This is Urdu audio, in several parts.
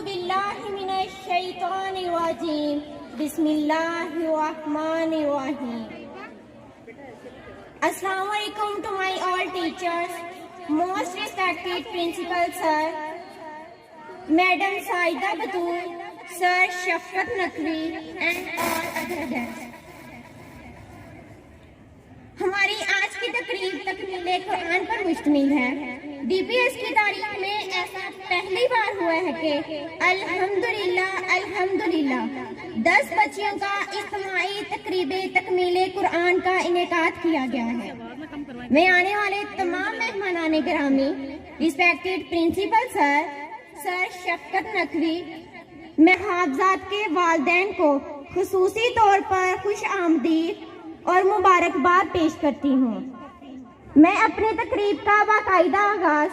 باللہ من الشیطان الرجیم بسم اللہ الرحمن الرحیم. السلام علیکم to my all teachers, most respected principal sir, Madam Saida Batul, Sir Shafqat Naqvi and all other guests. ہماری آج کی تقریب تکمیل قرآن پر مشتمل ہے. ڈی پی ایس کی تاریخ میں ایسا پہلی بار ہوا ہے کہ الحمدللہ 10 بچیوں کا اجتماعی تقریب تکمیل قرآن کا انعقاد کیا گیا ہے. میں آنے والے تمام مہمانان گرامی، ریسپیکٹڈ پرنسپل سر شفقت نقوی، میں حافظات کے والدین کو خصوصی طور پر خوش آمدید اور مبارکباد پیش کرتی ہوں. میں اپنی تقریب کا باقاعدہ آغاز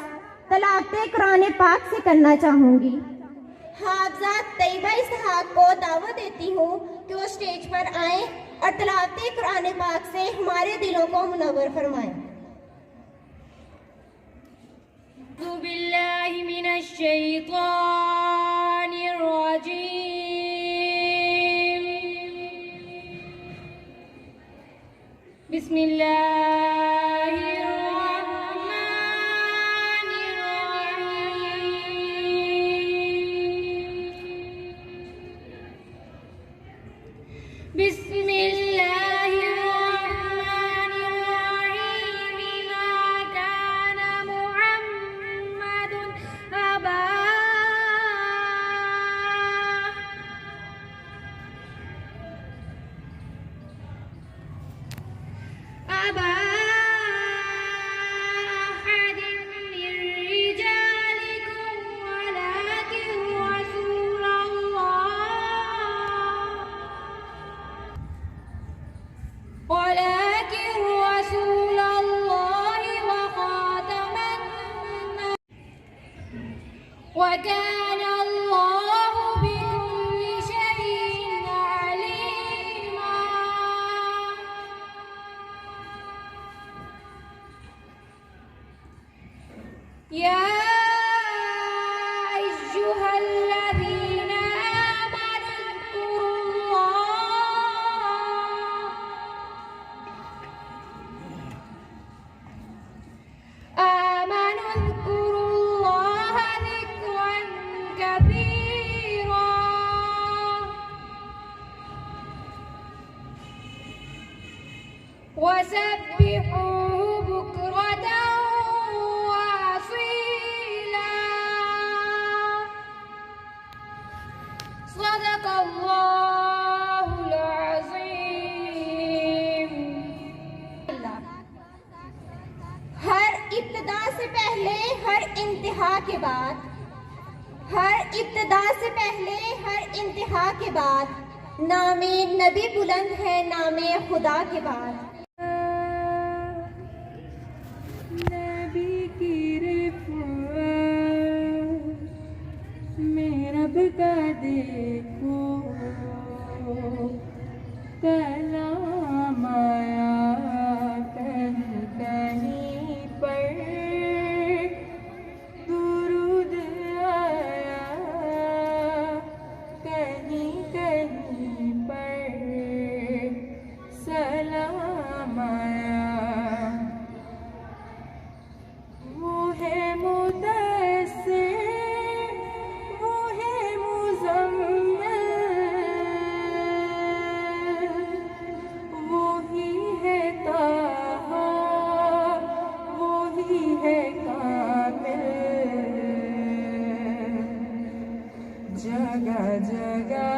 تلاوت قرآن پاک سے کرنا چاہوں گی. حافظات طیبہ اسحاق کو دعوت دیتی ہوں کہ وہ اسٹیج پر آئیں اور تلاوت قرآن پاک سے ہمارے دلوں کو منور فرمائیں. اعوذ باللہ من الشیطان الرجیم. بسم اللہ الرحمن الرحیم. بسم اللہ الرحمن الرحیم. ما کان محمد ابا أحد من رجالكم ولكن رسول الله وخاتم النبيين وكان الله بكل شيء عليما. يا أيها الذين آمنوا اذكروا الله ذكرا كثيرا وسبحوه بكرة وأصيلا. صدق الله العظيم. ہر ابتدا سے پہلے ہر انتہا کے بعد، ہر ابتدا سے پہلے ہر انتہا کے بعد نام نبی بلند ہے نام خدا کے بعد. نبی کی رفعت میں رب کا دیکھو کلام آیا کہیں کہیں پر درود آیا کہیں کہیں پر سلام آیا. وہ ہے مدثر وہ ہے مزمل وہی ہے طٰہٰ وہی ہے کامل. جگہ جگہ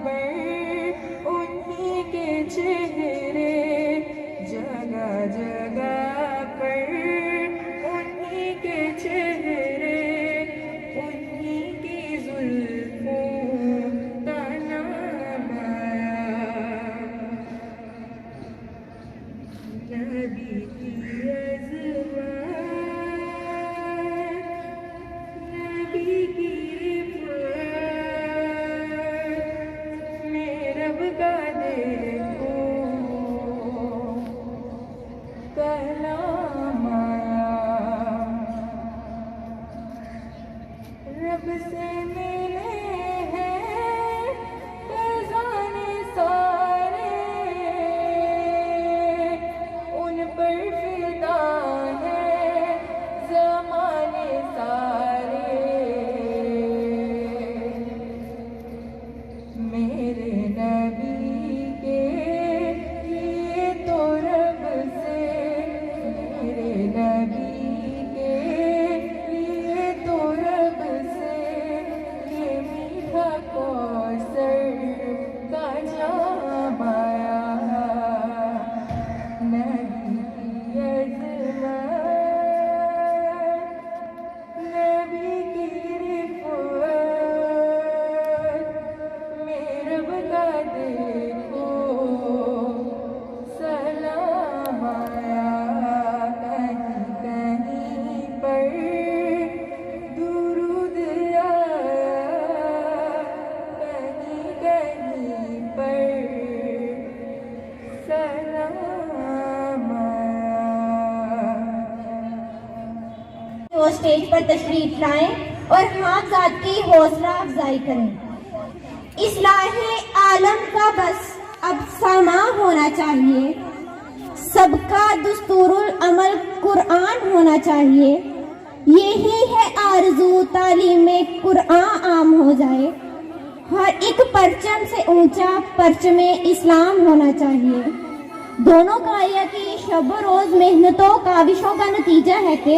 پر انہی کے چہرے، جگہ جگہ پر انہی کے چہرے، انہی کی زلفوں کا نام آیا. نبی کی عظمت، نبی کی رفعت میں رب کا دیکھو اسٹیج پر تشریف لائیں اور حافظات کی حوصلہ افزائی کریں۔ اصلاح عالم کا بس اب ساماں ہونا چاہیے، سب کا دستور العمل قرآن ہونا چاہیے، یہی ہے آرزو تعلیم قرآن عام ہو جائے، ہر ایک پرچم سے اونچا پرچم اسلام ہونا چاہیے۔ دونوں قاریہ کی شب و روز محنتوں کاوشوں کا نتیجہ ہے کہ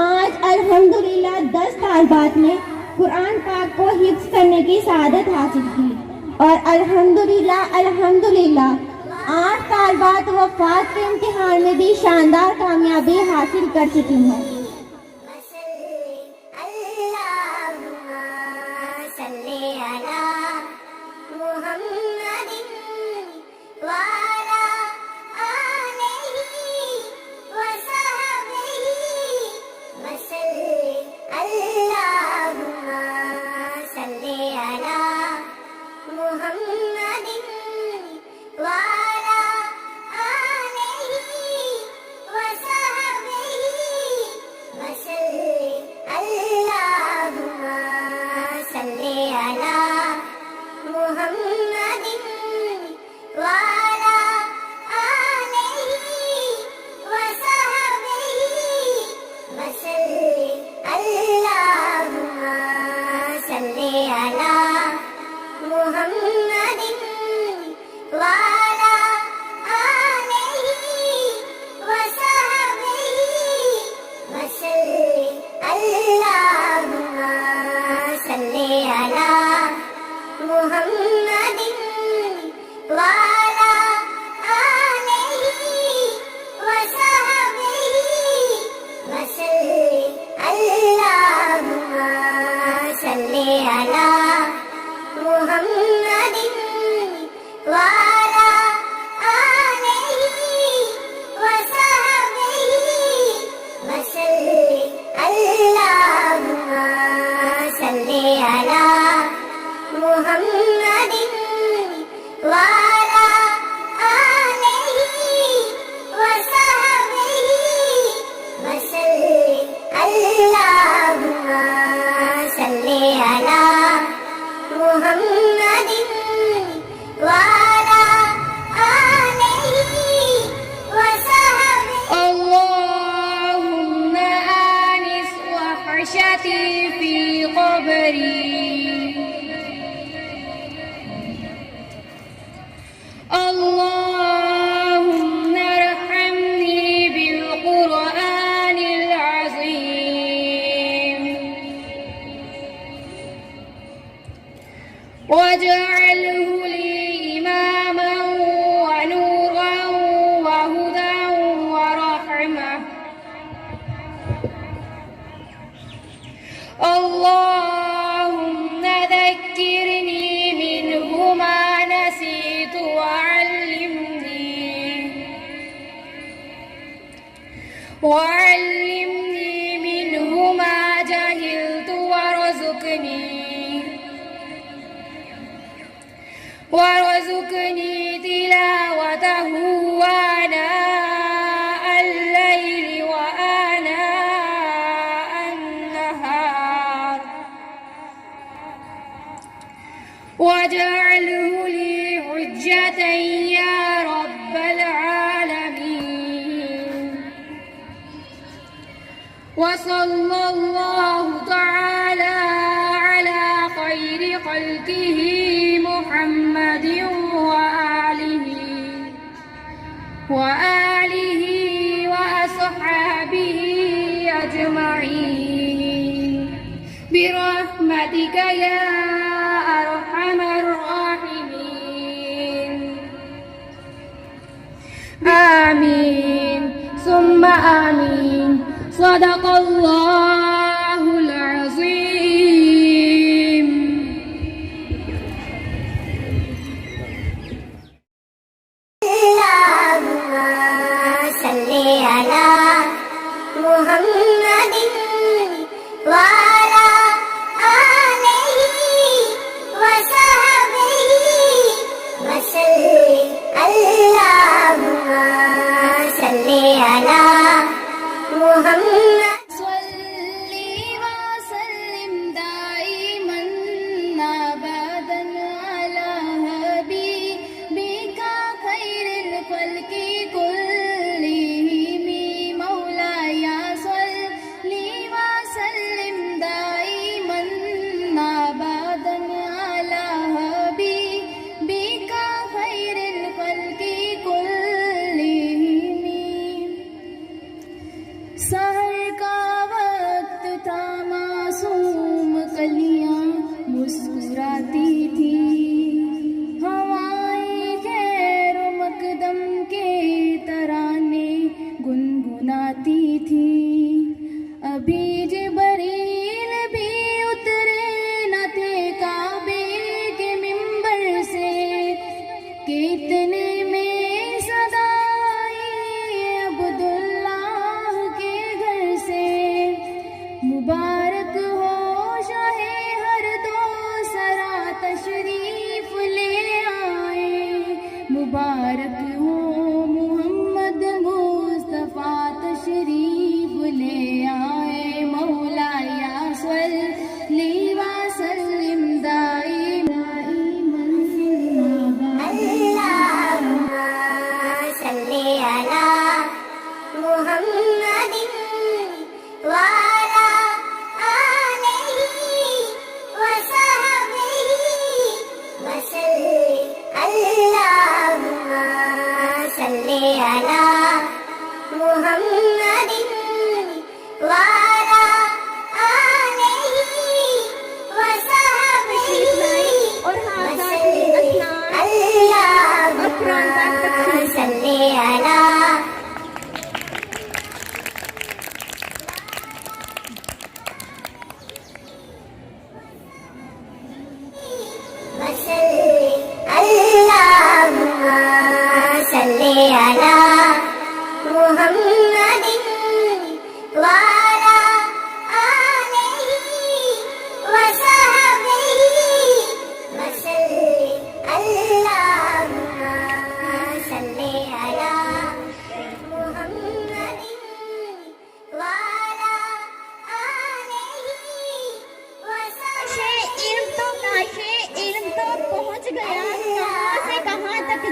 آج الحمدللہ 10 طالبات نے قرآن پاک کو حفظ کرنے کی سعادت حاصل کی، اور الحمدللہ 8 طالبات وفات کے امتحان میں بھی شاندار کامیابی حاصل کر چکی ہیں۔ في قبري اللهم ارحمني بالقرآن العظيم واجعله لي إماما ونورا وهدى ورحمة اللهم ذكرني منه ما نسيت وعلمني منه ما جهلت وارزقني تلاوته آناء الليل وآناء النهار واجعله لي حجة يا رب العالمين وصلى الله تعالى على خير خلقه محمد وآله وأصحابه أجمعين برحمتك يا أرحم الراحمين آمين ثم آمين صدق الله العظيم صلی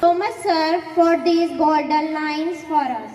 Thomas sir for these golden lines for us.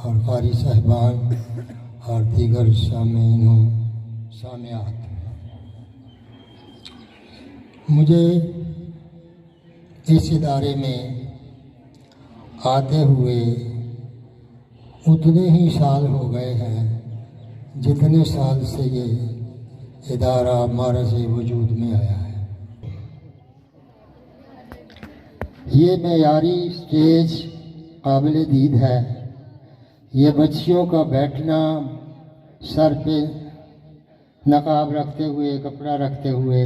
اور قاری صاحبان اور دیگر سامعین و سامعات، مجھے اس ادارے میں آتے ہوئے اتنے ہی سال ہو گئے ہیں جتنے سال سے یہ ادارہ معرض وجود میں آیا ہے۔ یہ معیاری اسٹیج قابل دید ہے، یہ بچیوں کا بیٹھنا سر پہ نقاب رکھتے ہوئے، کپڑا رکھتے ہوئے،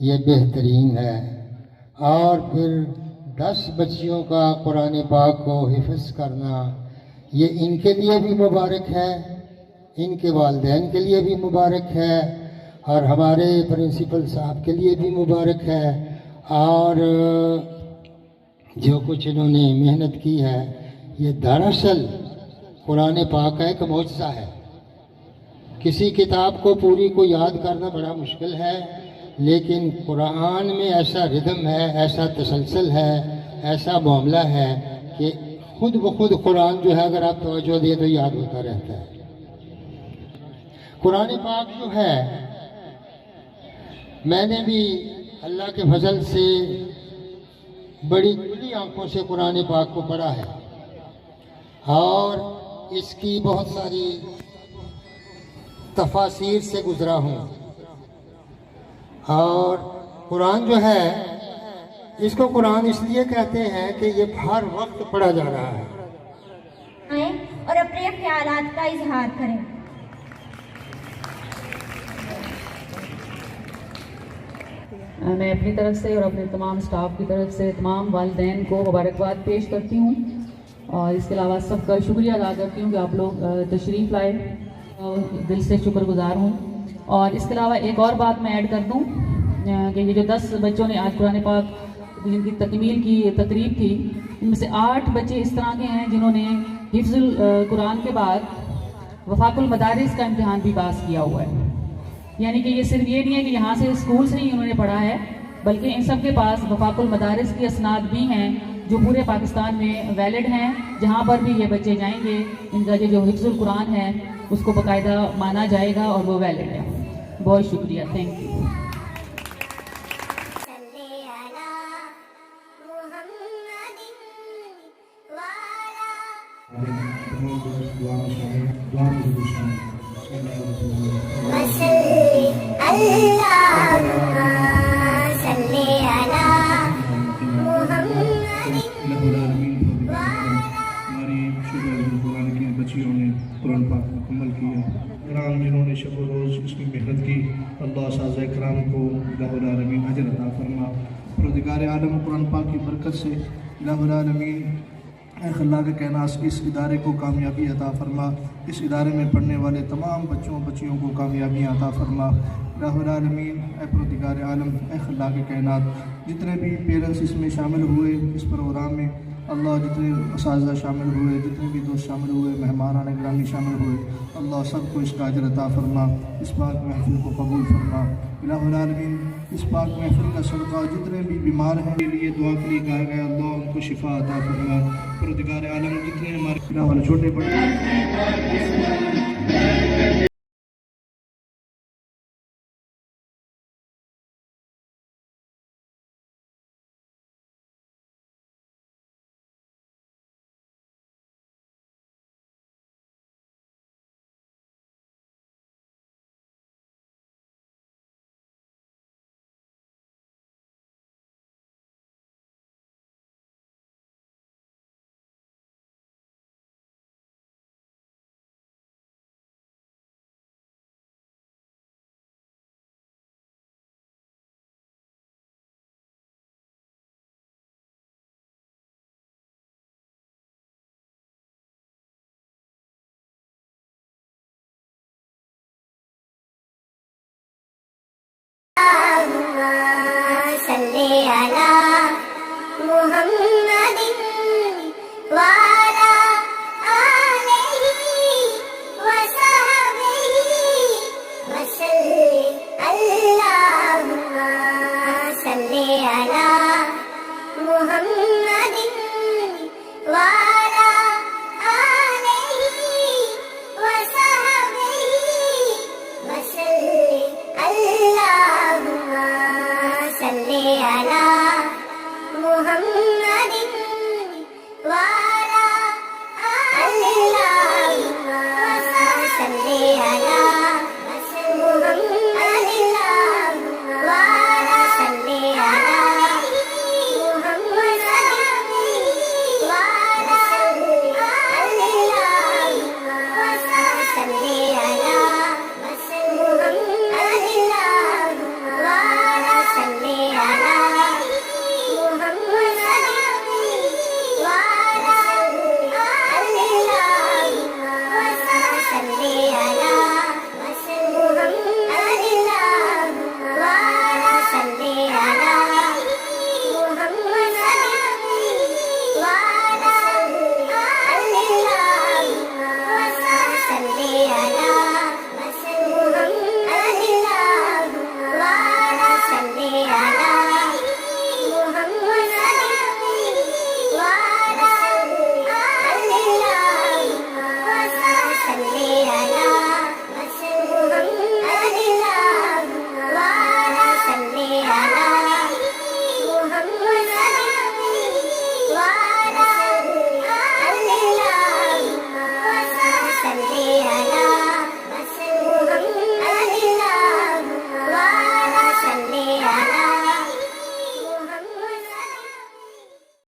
یہ بہترین ہے، اور پھر 10 بچیوں کا قرآن پاک کو حفظ کرنا، یہ ان کے لیے بھی مبارک ہے، ان کے والدین کے لیے بھی مبارک ہے، اور ہمارے پرنسپل صاحب کے لیے بھی مبارک ہے، اور جو کچھ انہوں نے محنت کی ہے، یہ دراصل قرآن پاک کا ایک معجزہ ہے۔ کسی کتاب کو پوری کو یاد کرنا بڑا مشکل ہے، لیکن قرآن میں ایسا ردم ہے، ایسا تسلسل ہے، ایسا معاملہ ہے کہ خود بخود قرآن جو ہے اگر آپ توجہ دیں تو یاد ہوتا رہتا ہے۔ قرآن پاک جو ہے، میں نے بھی اللہ کے فضل سے بڑی کھلی آنکھوں سے قرآن پاک کو پڑھا ہے، اور اس کی بہت ساری تفاسیر سے گزرا ہوں، اور قرآن جو ہے، اس کو قرآن اس لیے کہتے ہیں کہ یہ ہر وقت پڑھا جا رہا ہے۔ آئیں اور اپنے خیالات کا اظہار کریں۔ میں اپنی طرف سے اور اپنے تمام سٹاف کی طرف سے تمام والدین کو مبارکباد پیش کرتی ہوں، اور اس کے علاوہ سب کا شکریہ ادا کرتی ہوں کہ آپ لوگ تشریف لائے، دل سے شکر گزار ہوں۔ اور اس کے علاوہ ایک اور بات میں ایڈ کر دوں کہ یہ جو 10 بچوں نے آج قرآن پاک جن کی تکمیل کی تقریب تھی، ان میں سے 8 بچے اس طرح کے ہیں جنہوں نے حفظ القرآن کے بعد وفاق المدارس کا امتحان بھی پاس کیا ہوا ہے۔ یعنی کہ یہ صرف یہ نہیں ہے کہ یہاں سے اسکول سے ہی انہوں نے پڑھا ہے، بلکہ ان سب کے پاس وفاق المدارس کی اسناد بھی ہیں جو پورے پاکستان میں ویلڈ ہیں، جہاں پر بھی یہ بچے جائیں گے ان کا جو حفظ القرآن ہے اس کو باقاعدہ مانا جائے گا اور وہ ویلڈ ہے۔ بہت شکریہ، تھینک یو۔ بچیوں نے قرآن پاک مکمل کیا، کرام جنہوں نے شب و روز اس میں محنت کی، اللہ اساتذہ کرام کو الہ العالمین اجر عطا فرما۔ پروردگار عالم قرآن پاک کی برکت سے الہ العالمین اے خلاق کائنات اس ادارے کو کامیابی عطا فرما، اس ادارے میں پڑھنے والے تمام بچیوں کو کامیابیاں عطا فرما۔ الہ العالمین اے پروردگار عالم اے خلاق کائنات، جتنے بھی پیرنٹس اس میں شامل ہوئے اس پروگرام میں، اللہ جتنے اساتذہ شامل ہوئے، جتنے بھی دوست شامل ہوئے، مہمانان گرامی شامل ہوئے، اللہ سب کو اس کا اجر عطا فرما، اس پاک محفل کو قبول فرما۔ الہ العالمین اس پاک محفل کا صدقہ جتنے بھی بیمار ہیں کے لیے دعا کے لیے کہا گیا، اللہ ان کو شفا عطا فرما۔ پروردگار عالم جتنے ہمارے والے چھوٹے بڑے محمد